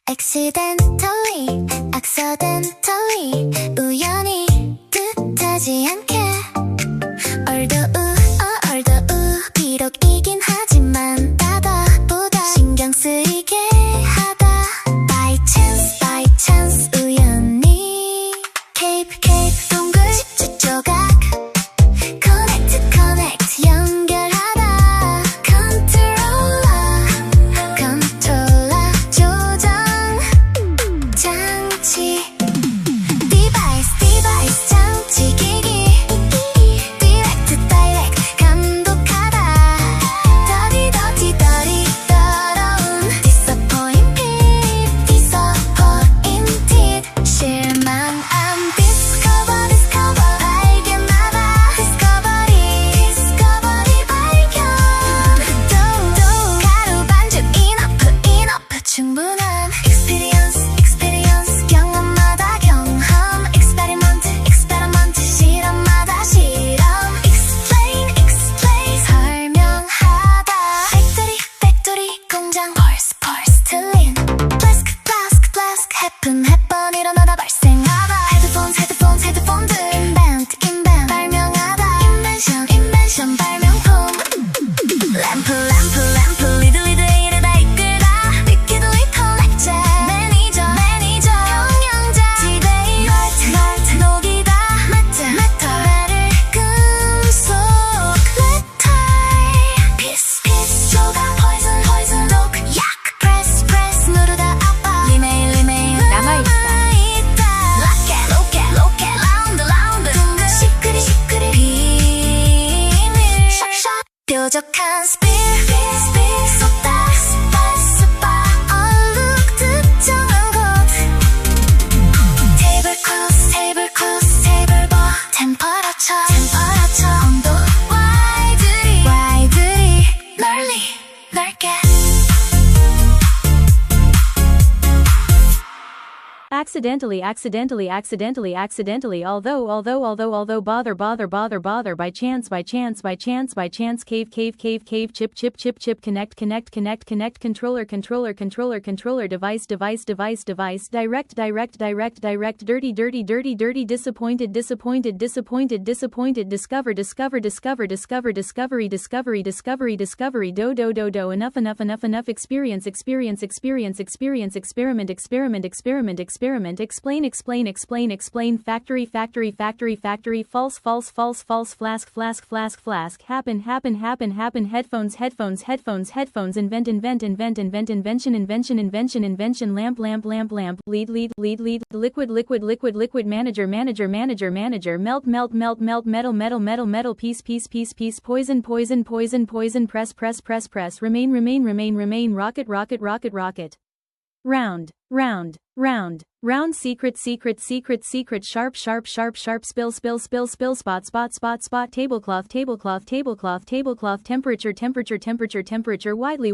accidentally, accidentally 우연히 뜻하지 않게 얼더우 비록 이긴 하지만 보다 신경 쓰이게 하다 by chance 우연히 cape 동글 조각 connect 연결하다 controller 조정 장치 device 장치 기기 direct 감독하다 더러운 disappointed 실망한 discover 발견하다 discovery 발견 가루 반죽 enough 충분한 experience 경험마다 경험 experiment 실험마다 실험 explain 설명하다 factory 공장 pulse 틀린 flask happen 일어나다 발생하다 headphones invent 발명하다 invention 발명품 램프 리드 일에다 이끌다 늦게도 collector 매니저 경영자 지배인 녹이다 메탈을 금속 letter piece 조각 poison 독 약 press 누르다 아빠 리메일 남아있다 로켓 라운드 시크릿 비밀 샷 뾰족한 스피드 쏟다 얼룩 특정한 곳 tablecloth temperature 온도 widely 넓게 accidentally although bother by chance cave chip connect controller device direct dirty disappointed discover discovery do enough experience experiment explain factory false flask happen headphones invent invention lamp lead liquid manager melt metal piece poison press remain rocket round secret sharp spill spot tablecloth temperature widely